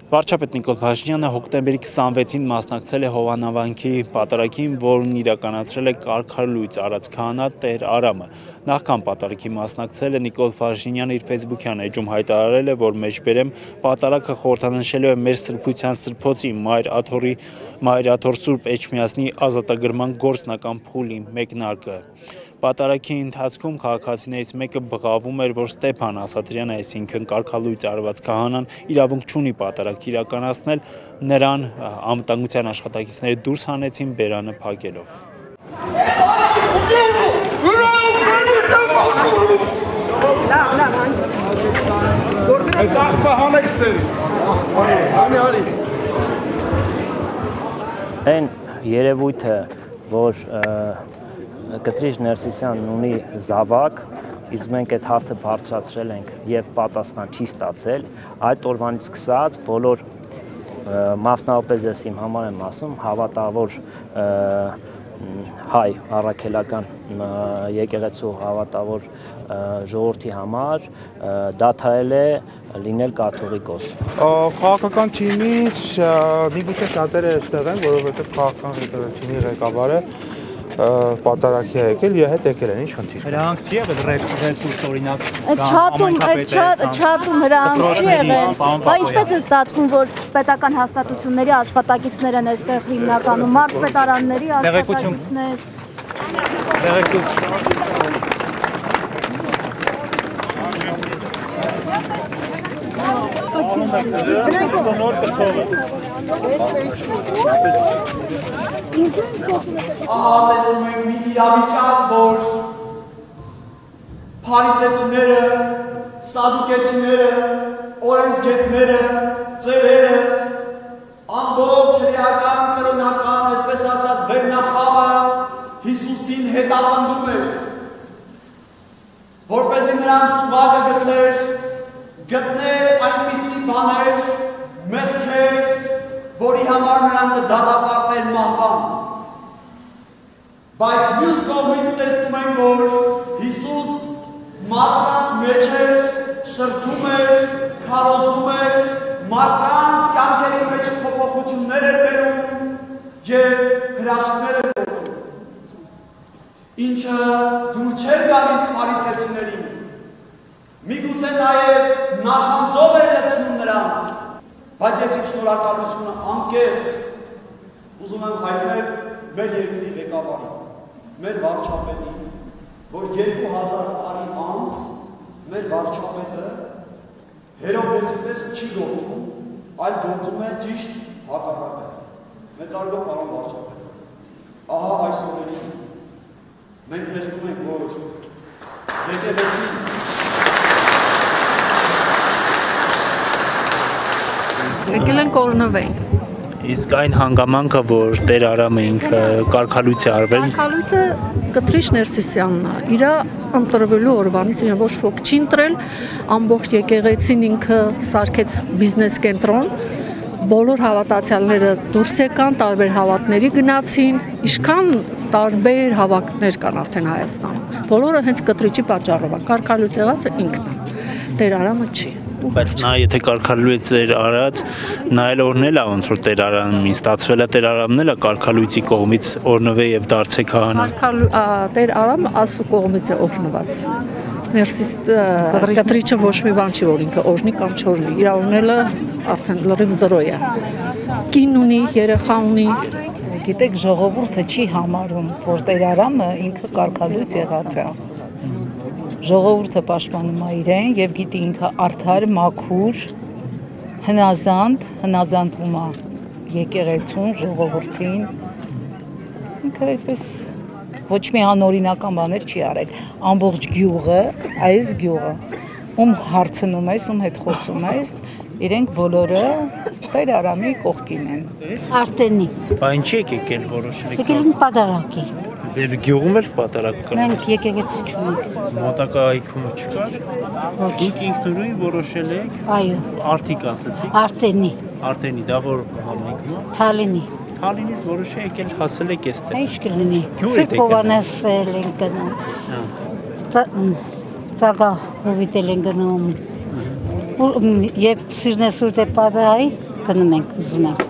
Վարչապետ Նիկոլ Փաշինյանը հոկտեմբերի 26-ին մասնակցել է Հովանավանքի պատարագին, որն իրականացրել է կարգալույծ արած քահանա Տեր Արամը։ Նախքան պատարագի մասնակցել է Նիկոլ Փաշինյանը իր ֆեյսբուքյան էջում հայտարարել է, որ մեջբերեմ պատարագը խորհրդանշելու է մեր սրբության սրբոցի Մայր Աթոր Սուրբ Էջմիածնի ազատագրման գործնական փուլի մեկնարկը։ Պատարագի ընթացքում քաղաքացիներից մեկը բղավում էր, որ Ստեփան Ասատրյանը, այսինքն կարգալույծ արված քահանան, իրավունք չունի պատարագ իրականացնել, նրան անվտանգության աշխատակիցները դուրս հանեցին բերանը փակելով։ Այն երևույթը, որ Կտրիչ Ներսիսյանն ունի զավակ, իսկ մենք այդ հարցը բարձրացրել ենք եւ պատասխան չի ստացել, այդ օրվանից սկսած բոլոր մասնավորապես ես իմ համար եմ ասում, հավատավոր հայ առաքելական եկեղեցու հավատավոր ժողովրդի համար դադարել է լինել կաթողիկոս։ Քաղաքական թիմից միգուցե շատերը այստեղ են, որովհետեւ քաղաքական եկեղեցի ղեկավարը պատարագի է եկել, իր հետ եկել են, ինչ խնդիր։ Հրանք չի եղել ռեսուրս օրինակ։ Չաթում հրանք չի եղել։ Բայց ինչպես է ստացվում, որ պետական հաստատությունների աշխատակիցներ են այստեղ հիմնականում, մարզպետարանների աշխատակիցներ։ Ահա տեսնում ենք մի իրավիճակ, որ փարիսեցիները, սադուկեցիները, օրենսգետները, ծերերը, ամբողջ հրեական, կրոնական, այսպես ասած, վերնախավը Հիսուսին հետապնդում էր, որպեսզի նրան ծուղակը գցեր, գտներ այնպիսի բաներ, մեղքեր, որի համար նրան կդատապարտեր մահվան։ Բայց մյուս կողմից տեսնում ենք, որ Հիսուս մարդկանց մեջ էր, շրջում էր, քարոզում էր, մարդկանց կյանքերի մեջ փոփոխություններ էր բերում եւ հրաշքներ էր գործում։ Ինչը դուր չէր գալիս փարիսեցիներին։ Միգուցե նաեւ նախանձով էր լցնում նրանց։ Բայց ես իմ շնորհակալությունը անկեղծ ուզում եմ հայտնել մեր երկրի ղեկավարին, մեր վարչապետին, որ 2000 տարի անց մեր վարչապետը Հերովդեսի պես չի գործում, այլ գործում է ճիշտ հակառակը։ Մեծարգո պարոն վարչապետ, ահա այս օրերին մենք տեսնում ենք, որ եկեղեցին եկել են կորնվենք։ Իսկ այն հանգամանքը, որ Տեր Արամը ինքը կարգալույծ է արվել։ Կարգալույծը Կտրիչ Ներսիսյանն է, իր ընտրվելու օրվանից իրեն ոչ ոք չի ընտրել, ամբողջ եկեղեցին ինքը սարքեց բիզնես կենտրոն, բոլոր հավատացյալները դուրս եկան, տարբեր հավատների գնացին, ինչքան տարբեր հավաքներ կան արդեն Հայաստանում։ Բոլորը հենց Կտրիչի պատճառով է, կարգալույծ եղածը ինքն է, Տեր Արամը չի։ Բայց նա եթե կարգալույծ էր արած, նա էլ օրնել է ոնց որ Տեր Արամին ստացվել է Տեր Արամն էլ է կարգալույծի կողմից օրնվե եւ դարձե քահանա։ Տեր Արամը Աստծո կողմից է օրնված։ Ներսիս Կտրիչը ոչ մի բան չի, որ ինքը օրնի կամ չորնի։ Իր օրնելը արդեն լրիվ զրո է։ Կին ունի, երեխա ունի։ Գիտեք, ժողովուրդը չի համարում, որ Տեր Արամը ինքը կարգալույծ եղած է։ Ժողովուրդը պաշտպանում է իրեն եւ գիտի ինքը արդար, մաքուր, հնազանդվում է եկեղեցուն, ժողովրդին։ Ինքը այդպես ոչ մի անօրինական բաներ չի արել։ Ամբողջ գյուղը, այս գյուղը, ում հարցնում ես, ում հետ խոսում ես, իրենք բոլորը Տեր Արամի կողքին են։ Արտենի։ Բա ինչի եկել որոշել եք։ Եկել ենք պատարագի։ Ձեր գյուղում էլ պատարագ կա։ Մենք եկեղեցի չունենք։ Մոտակա այգում չկար։ Դուք ինքնուրույն որոշել եք։ Այո։ Արդիկ ասացիք։ Արտենի։ Արտենի, դա որ համայնքն է։ Թալինի։ Թալինից որոշել եկել հասել եք այստեղ։ Ինչ կլինի։ Սուրբ Հովանեսել ենք գնում։ Ծագա հովիտել են գնում։ Երբ սիրնեսուրդ է պատահի, գնում ենք, ուզում ենք։